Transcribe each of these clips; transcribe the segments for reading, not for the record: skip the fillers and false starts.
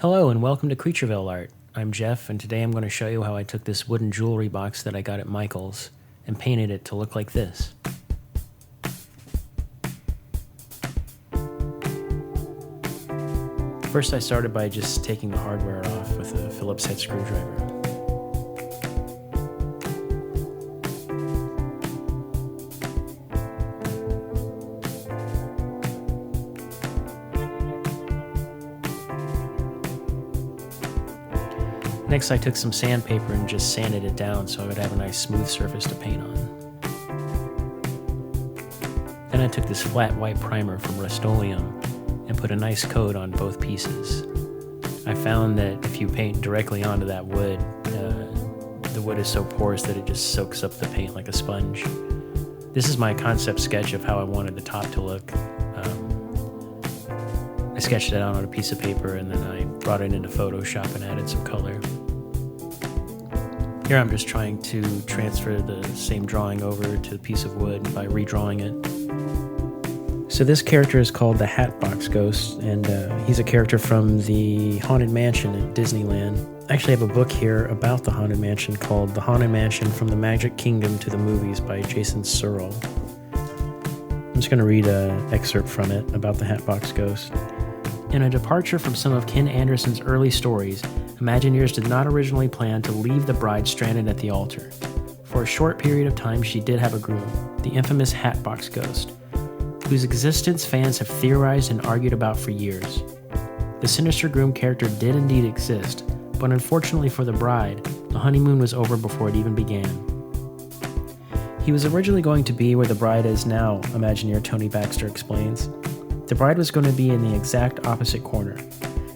Hello and welcome to Creatureville Art. I'm Jeff, and today I'm going to show you how I took this wooden jewelry box that I got at Michael's and painted it to look like this. First I started by just taking the hardware off with a Phillips head screwdriver. Next I took some sandpaper and just sanded it down so I would have a nice smooth surface to paint on. Then I took this flat white primer from Rust-Oleum and put a nice coat on both pieces. I found that if you paint directly onto that wood, the wood is so porous that it just soaks up the paint like a sponge. This is my concept sketch of how I wanted the top to look. I sketched it out on a piece of paper and then I brought it into Photoshop and added some color. Here I'm just trying to transfer the same drawing over to the piece of wood by redrawing it. So this character is called the Hatbox Ghost, and he's a character from the Haunted Mansion at Disneyland. I actually have a book here about the Haunted Mansion called The Haunted Mansion from the Magic Kingdom to the Movies by Jason Searle. I'm just going to read an excerpt from it about the Hatbox Ghost. In a departure from some of Ken Anderson's early stories, Imagineers did not originally plan to leave the bride stranded at the altar. For a short period of time, she did have a groom, the infamous Hatbox Ghost, whose existence fans have theorized and argued about for years. The sinister groom character did indeed exist, but unfortunately for the bride, the honeymoon was over before it even began. He was originally going to be where the bride is now, Imagineer Tony Baxter explains. The bride was going to be in the exact opposite corner.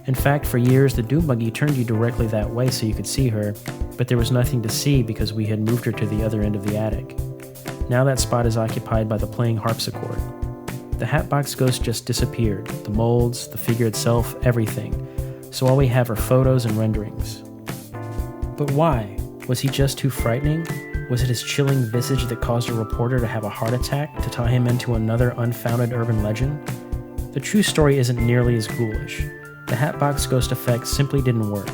In fact, for years, the Doom Buggy turned you directly that way so you could see her, but there was nothing to see because we had moved her to the other end of the attic. Now that spot is occupied by the playing harpsichord. The Hatbox Ghost just disappeared, the molds, the figure itself, everything. So all we have are photos and renderings. But why? Was he just too frightening? Was it his chilling visage that caused a reporter to have a heart attack to tie him into another unfounded urban legend? The true story isn't nearly as ghoulish. The Hatbox Ghost effect simply didn't work.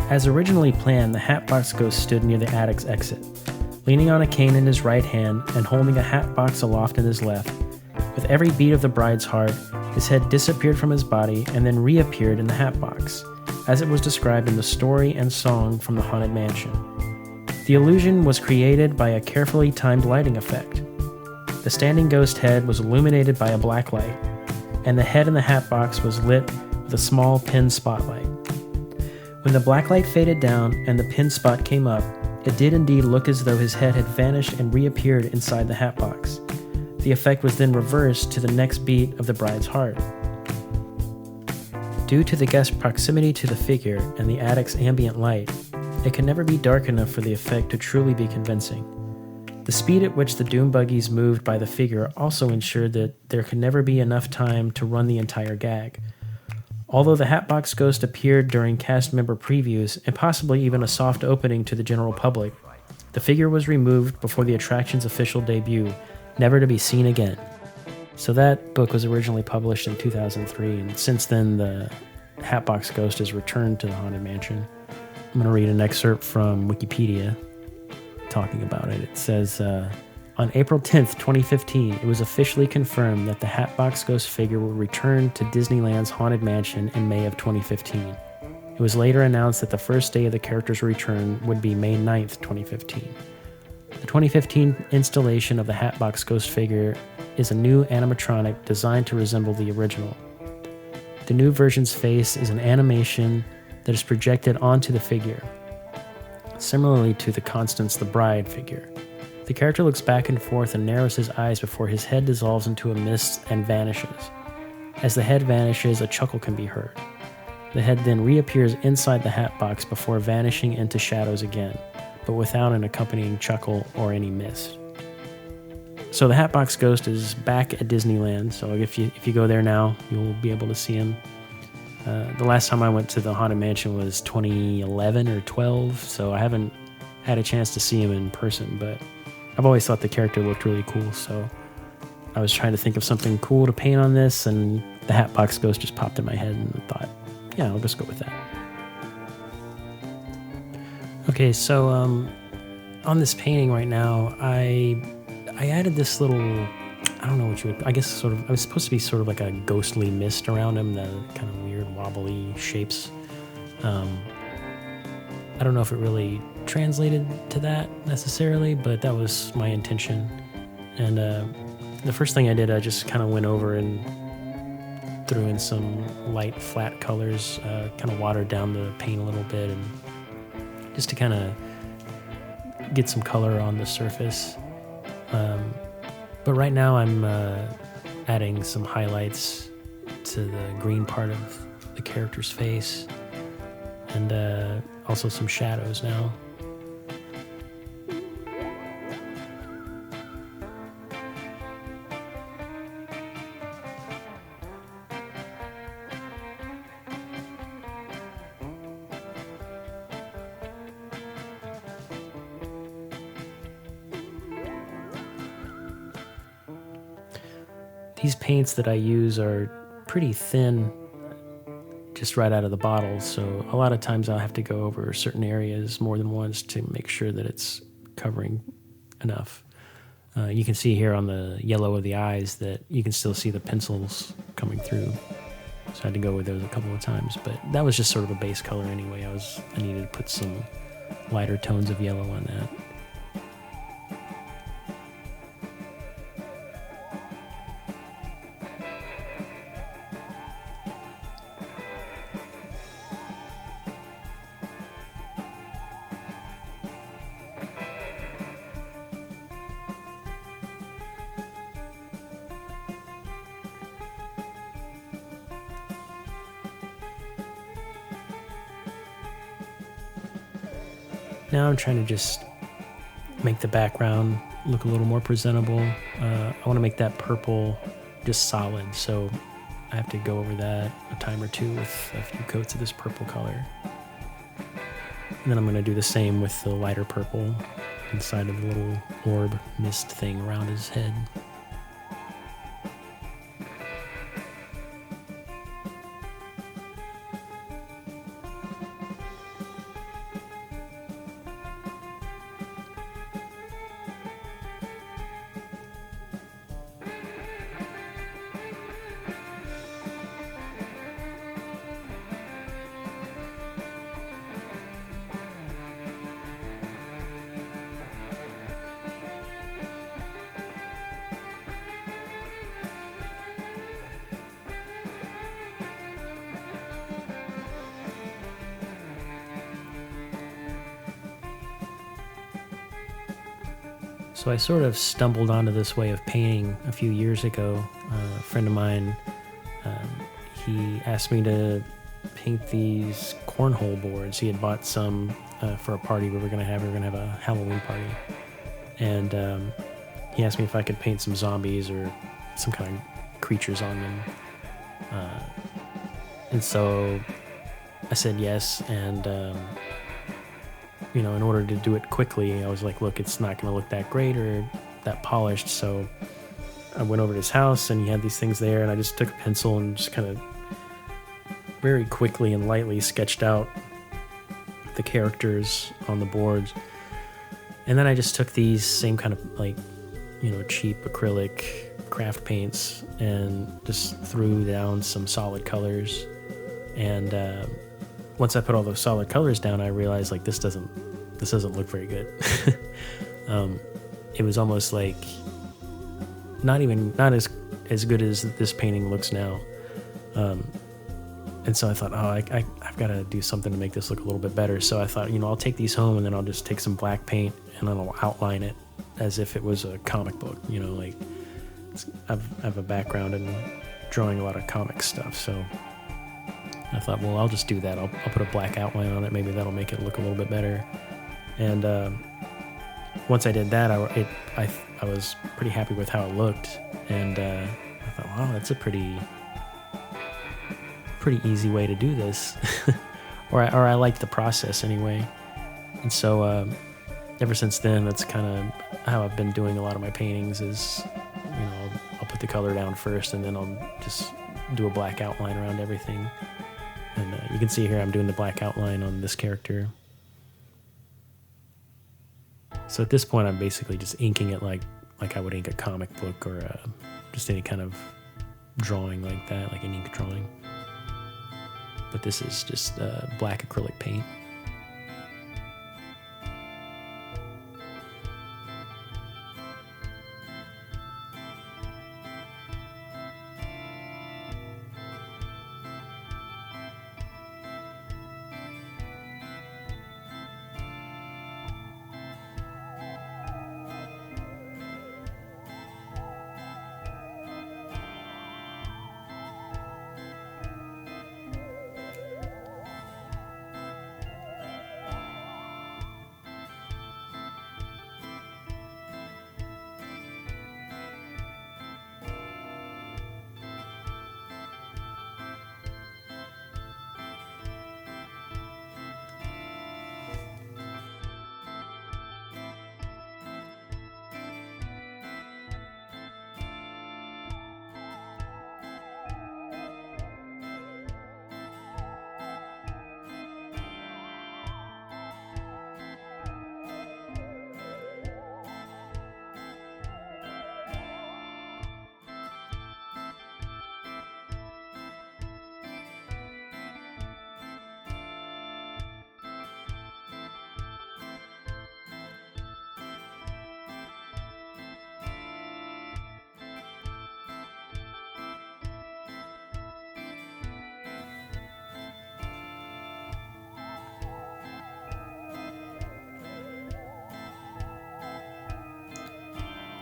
As originally planned, the Hatbox Ghost stood near the attic's exit, leaning on a cane in his right hand and holding a hat box aloft in his left. With every beat of the bride's heart, his head disappeared from his body and then reappeared in the hat box, as it was described in the story and song from the Haunted Mansion. The illusion was created by a carefully timed lighting effect. The standing ghost head was illuminated by a black light, and the head in the hat box was lit with a small pin spotlight. When the black light faded down and the pin spot came up, it did indeed look as though his head had vanished and reappeared inside the hat box. The effect was then reversed to the next beat of the bride's heart. Due to the guest's proximity to the figure and the attic's ambient light, it can never be dark enough for the effect to truly be convincing. The speed at which the Doom Buggies moved by the figure also ensured that there could never be enough time to run the entire gag. Although the Hatbox Ghost appeared during cast member previews and possibly even a soft opening to the general public, the figure was removed before the attraction's official debut, never to be seen again. So that book was originally published in 2003, and since then the Hatbox Ghost has returned to the Haunted Mansion. I'm going to read an excerpt from Wikipedia talking about it. It says, on April 10th, 2015, it was officially confirmed that the Hatbox Ghost figure will return to Disneyland's Haunted Mansion in May of 2015. It was later announced that the first day of the character's return would be May 9th, 2015. The 2015 installation of the Hatbox Ghost figure is a new animatronic designed to resemble the original. The new version's face is an animation that is projected onto the figure, similarly to the Constance the Bride figure. The character looks back and forth and narrows his eyes before his head dissolves into a mist and vanishes. As the head vanishes, a chuckle can be heard. The head then reappears inside the hat box before vanishing into shadows again, but without an accompanying chuckle or any mist. So the Hatbox Ghost is back at Disneyland, so if you go there now, you'll be able to see him. The last time I went to the Haunted Mansion was 2011 or 12, so I haven't had a chance to see him in person, but I've always thought the character looked really cool, so I was trying to think of something cool to paint on this, and the Hatbox Ghost just popped in my head, and I thought, yeah, I'll just go with that. Okay, so on this painting right now, I added this little, I don't know what you would, I guess sort of, I was supposed to be sort of like a ghostly mist around him, the kind of weird wobbly shapes. I don't know if it really translated to that necessarily, but that was my intention. And the first thing I did, I just kind of went over and threw in some light flat colors, kind of watered down the paint a little bit, and just to kind of get some color on the surface. But right now I'm adding some highlights to the green part of the character's face, and also some shadows now. These paints that I use are pretty thin, just right out of the bottle, so a lot of times I'll have to go over certain areas more than once to make sure that it's covering enough. You can see here on the yellow of the eyes that you can still see the pencils coming through, so I had to go with those a couple of times, but that was just sort of a base color anyway. I needed to put some lighter tones of yellow on that. Now I'm trying to just make the background look a little more presentable. I want to make that purple just solid, so I have to go over that a time or two with a few coats of this purple color. And then I'm going to do the same with the lighter purple inside of the little orb mist thing around his head. So I sort of stumbled onto this way of painting a few years ago. A friend of mine, he asked me to paint these cornhole boards. He had bought some for a party we were going to have. We were going to have a Halloween party. And he asked me if I could paint some zombies or some kind of creatures on them. And so I said yes, and in order to do it quickly, I was like, look, it's not going to look that great or that polished. So I went over to his house and he had these things there, and I just took a pencil and just kind of very quickly and lightly sketched out the characters on the boards. And then I just took these same kind of cheap acrylic craft paints and just threw down some solid colors. And once I put all those solid colors down, I realized this doesn't look very good. It was almost like not as good as this painting looks now. And so I thought, I've got to do something to make this look a little bit better. So I thought, I'll take these home and then I'll just take some black paint and then I'll outline it as if it was a comic book. I have a background in drawing a lot of comic stuff, so I thought, well, I'll just do that. I'll put a black outline on it. Maybe that'll make it look a little bit better. And once I did that, I was pretty happy with how it looked. And I thought, wow, that's a pretty easy way to do this. or I liked the process anyway. And so ever since then, that's kind of how I've been doing a lot of my paintings is, I'll put the color down first and then I'll just do a black outline around everything. And you can see here I'm doing the black outline on this character. So at this point, I'm basically just inking it like I would ink a comic book or just any kind of drawing like that, like an ink drawing. But this is just black acrylic paint.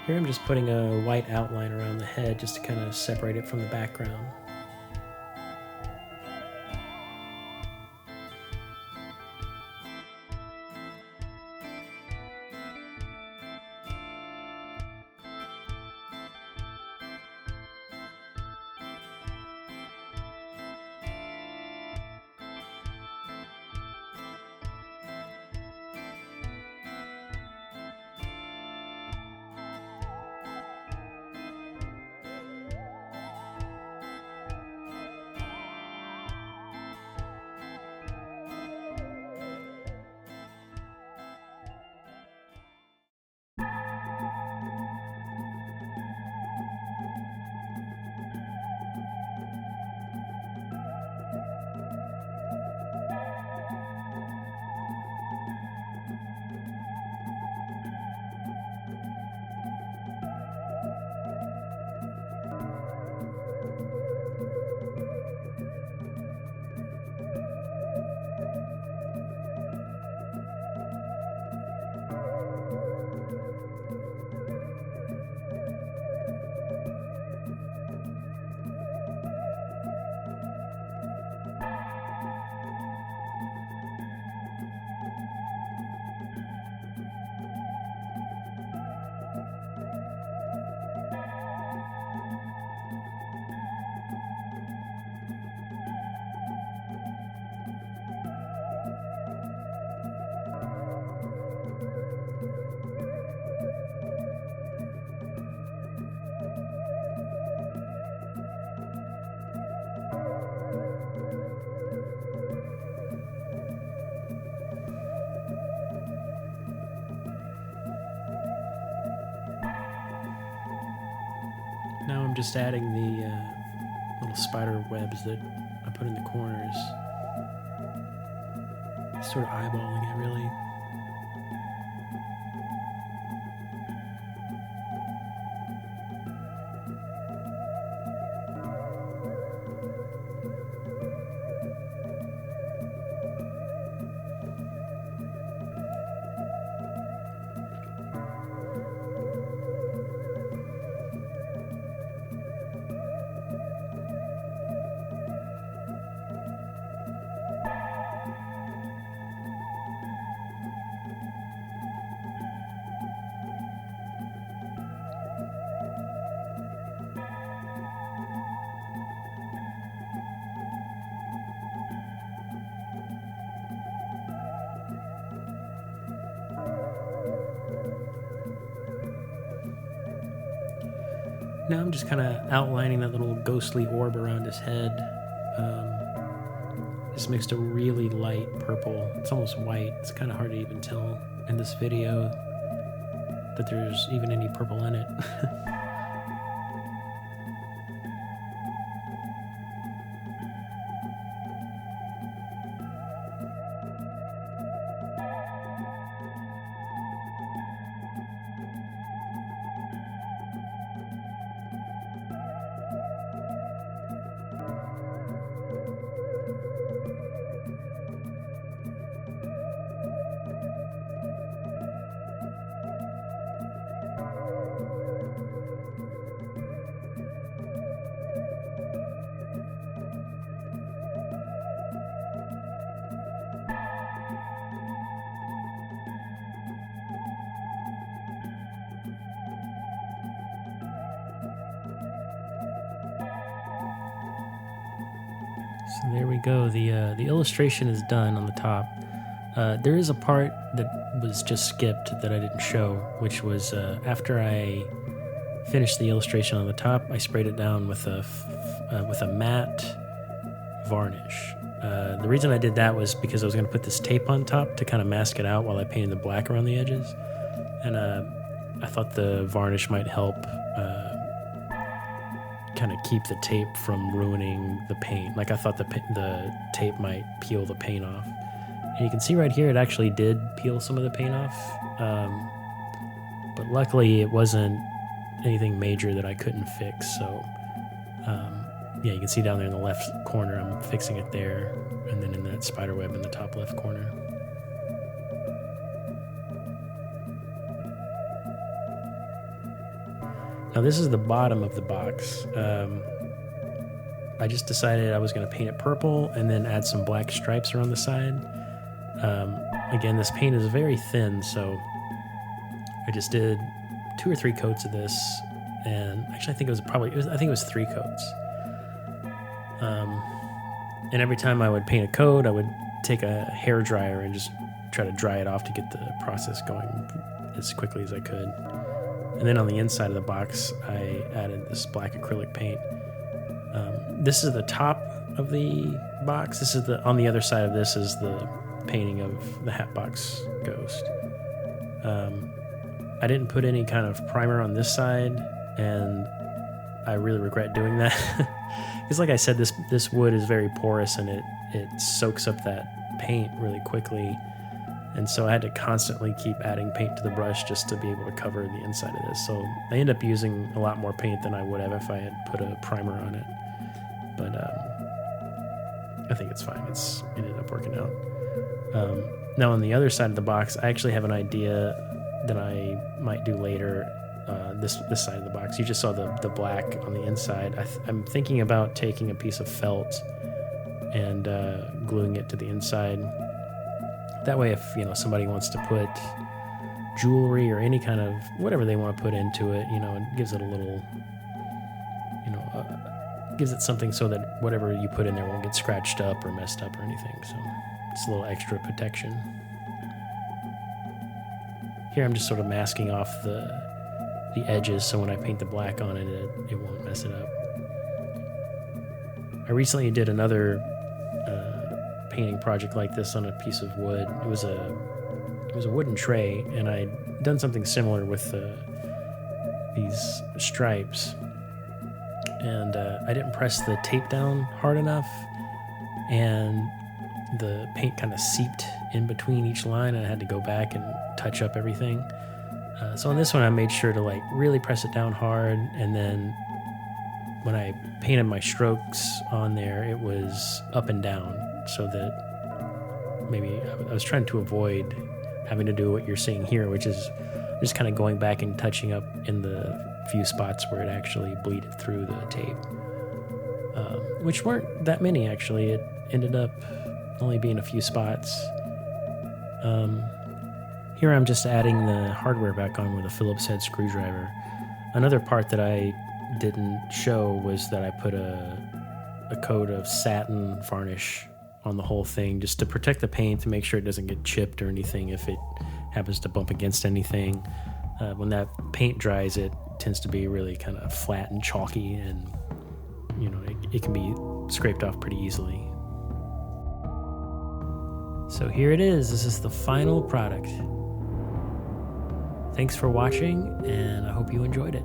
Here I'm just putting a white outline around the head just to kind of separate it from the background. Now I'm just adding the little spider webs that I put in the corners. Sort of eyeballing it, really. Now I'm just kind of outlining that little ghostly orb around his head. Just mixed a really light purple. It's almost white. It's kind of hard to even tell in this video. that there's even any purple in it. So there we go. The illustration is done on the top. There is a part that was just skipped that I didn't show, which was after I finished the illustration on the top, I sprayed it down with a matte varnish. The reason I did that was because I was going to put this tape on top to kind of mask it out while I painted the black around the edges, and I thought the varnish might help kind of keep the tape from ruining the paint. Like I thought the tape might peel the paint off. And you can see right here it actually did peel some of the paint off. But luckily it wasn't anything major that I couldn't fix. So yeah, you can see down there in the left corner I'm fixing it there, and then in that spider web in the top left corner. Now this is the bottom of the box. I just decided I was going to paint it purple and then add some black stripes around the side. Again, this paint is very thin, so I just did 2 or 3 coats of this, and actually I think it was 3 coats. And every time I would paint a coat, I would take a hair dryer and just try to dry it off to get the process going as quickly as I could. And then on the inside of the box, I added this black acrylic paint. This is the top of the box. On the other side of this is the painting of the Hatbox Ghost. I didn't put any kind of primer on this side, and I really regret doing that. Because like I said, this wood is very porous, and it soaks up that paint really quickly. And so I had to constantly keep adding paint to the brush just to be able to cover the inside of this. So I ended up using a lot more paint than I would have if I had put a primer on it. But I think it's fine. It ended up working out. Now on the other side of the box, I actually have an idea that I might do later. This side of the box, you just saw the black on the inside. I'm thinking about taking a piece of felt and gluing it to the inside. That way, if somebody wants to put jewelry or any kind of whatever they want to put into it, it gives it a little, gives it something so that whatever you put in there won't get scratched up or messed up or anything. So it's a little extra protection. Here I'm just sort of masking off the edges, so when I paint the black on it, it won't mess it up. I recently did another painting project like this on a piece of wood. It was a wooden tray, and I'd done something similar with these stripes, and I didn't press the tape down hard enough, and the paint kind of seeped in between each line, and I had to go back and touch up everything. So on this one, I made sure to really press it down hard, and then when I painted my strokes on there, it was up and down, so that maybe I was trying to avoid having to do what you're seeing here, which is just kind of going back and touching up in the few spots where it actually bleeded through the tape, which weren't that many, actually. It ended up only being a few spots. Here I'm just adding the hardware back on with a Phillips head screwdriver. Another part that I didn't show was that I put a coat of satin varnish on the whole thing just to protect the paint, to make sure it doesn't get chipped or anything if it happens to bump against anything. When that paint dries, it tends to be really kind of flat and chalky, and it can be scraped off pretty easily. So here it is. This is the final product. Thanks for watching, and I hope you enjoyed it.